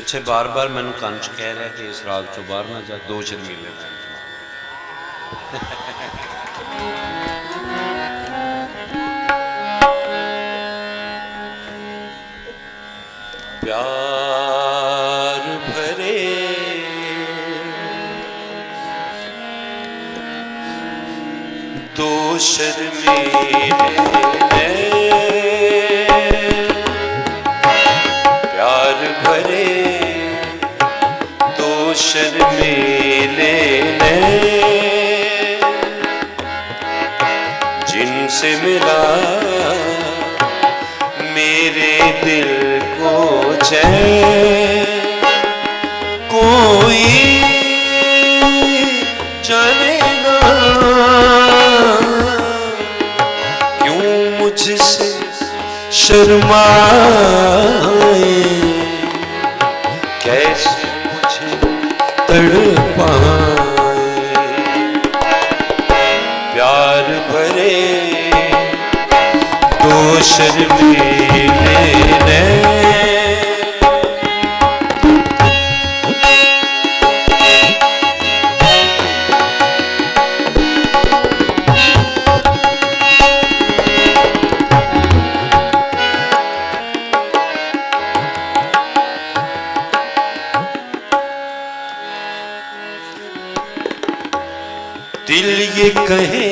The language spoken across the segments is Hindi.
ਪਿੱਛੇ ਬਾਰ-ਬਾਰ ਮੈਨੂੰ ਕੰਨ 'ਚ ਕਹਿ ਰਿਹਾ ਕਿ ਇਸ ਰਾਗ ਚੋਂ ਬਾਹਰ ਨਾ ਜਾ, ਦੋ ਸ਼ਰਮੀਲੇ प्यार भरे दो शर्मीले प्यार भरे दो शर्मीले ने जिनसे मिला मेरे दिल को चैन कोई जाने ना क्यों मुझसे शर्माए, कैसे मुझे तड़पाए। प्यार भरे दो शर्मीले ने दिल ये कहे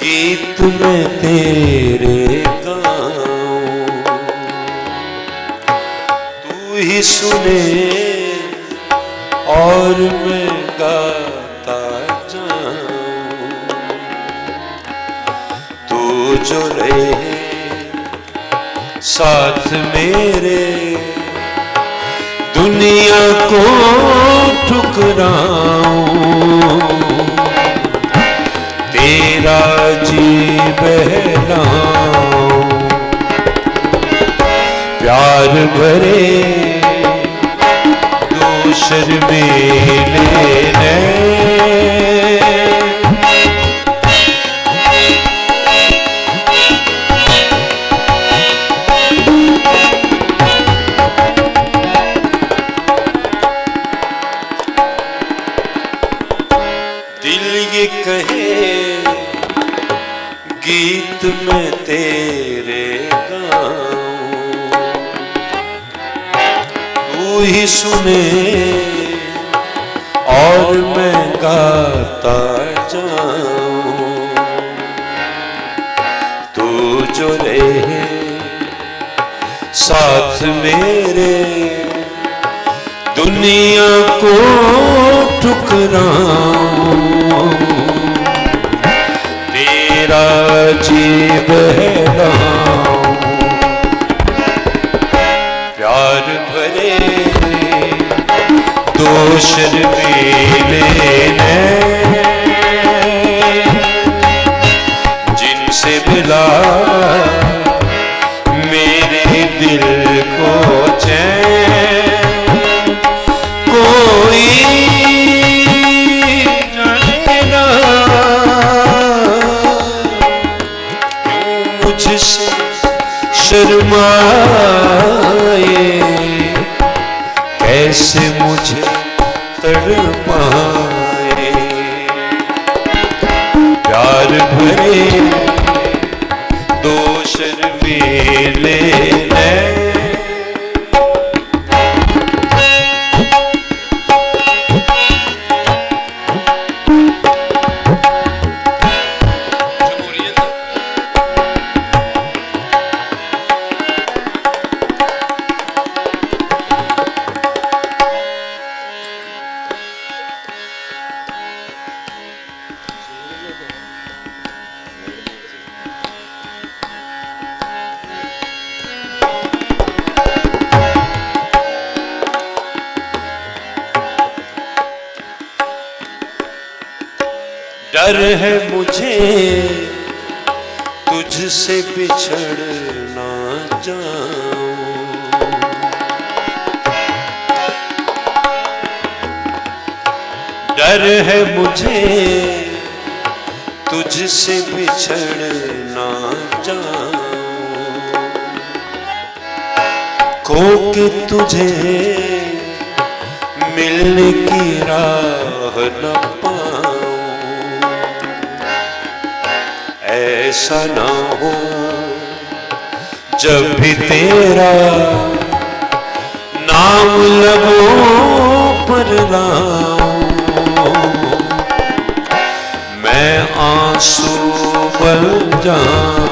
गीत में तेरे गाऊं, तू ही सुने और मैं गाता जाऊं। तू जो रहे साथ मेरे दुनिया को ठुकराऊं, तेरा जी बहलाऊं। प्यार भरे दो शर्मीले ने कहे गीत में तेरे गाऊं, तू ही सुने और मैं गाता जाऊं। तू जो रहे साथ मेरे दुनिया को ठुकराऊं, तेरा जी बहलाऊं। प्यार भरे दो शर्मीले ने जिनसे मिला मेरे दिल को चैन कोई जाने ना क्यों मुझसे शर्माए, कैसे मुझे तड़पाए। प्यार भरे दो शर्मीले ने डर है मुझे तुझसे बिछड़ ना जाऊं, डर है मुझे तुझसे बिछड़ ना जाऊं। होके तुझे मिलने की राह न पाऊं, ऐसा ना हो जब भी तेरा नाम लबों पर लाऊं, मैं आंसू बन जाऊं।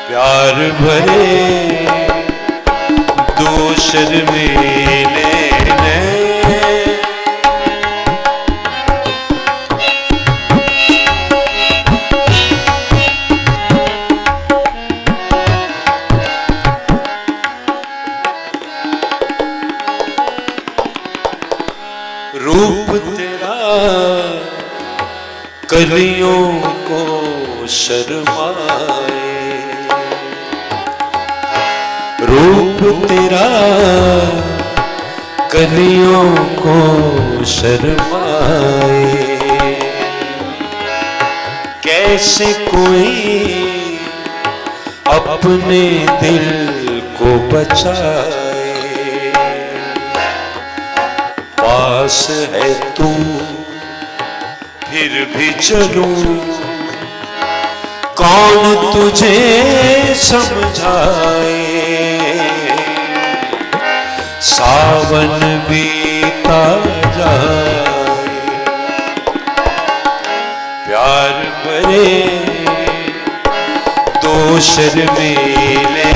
प्यार भरे दो शर्मीले रूप तेरा कलियों को शर्माए, रूप तेरा कलियों को शर्माए। कैसे कोई अपने दिल को बचाए, पास है तू फिर भी चलूं, कौन तुझे समझाए। सावन बीता जाए, प्यार भरे दो शर्मीले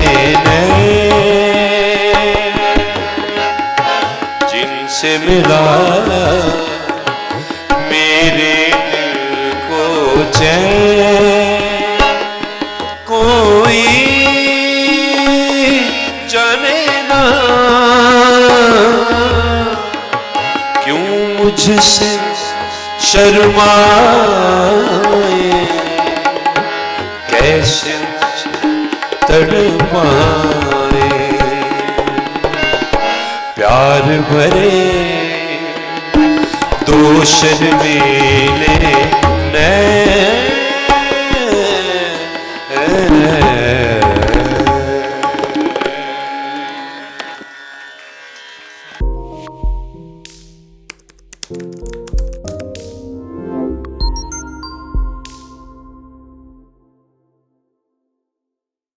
जिनसे मिला मेरे दिल को चैन, कोई जाने ना क्यों मुझसे शर्माए, कैसे तड़पाए। प्यार भरे दो शर्मीले नैन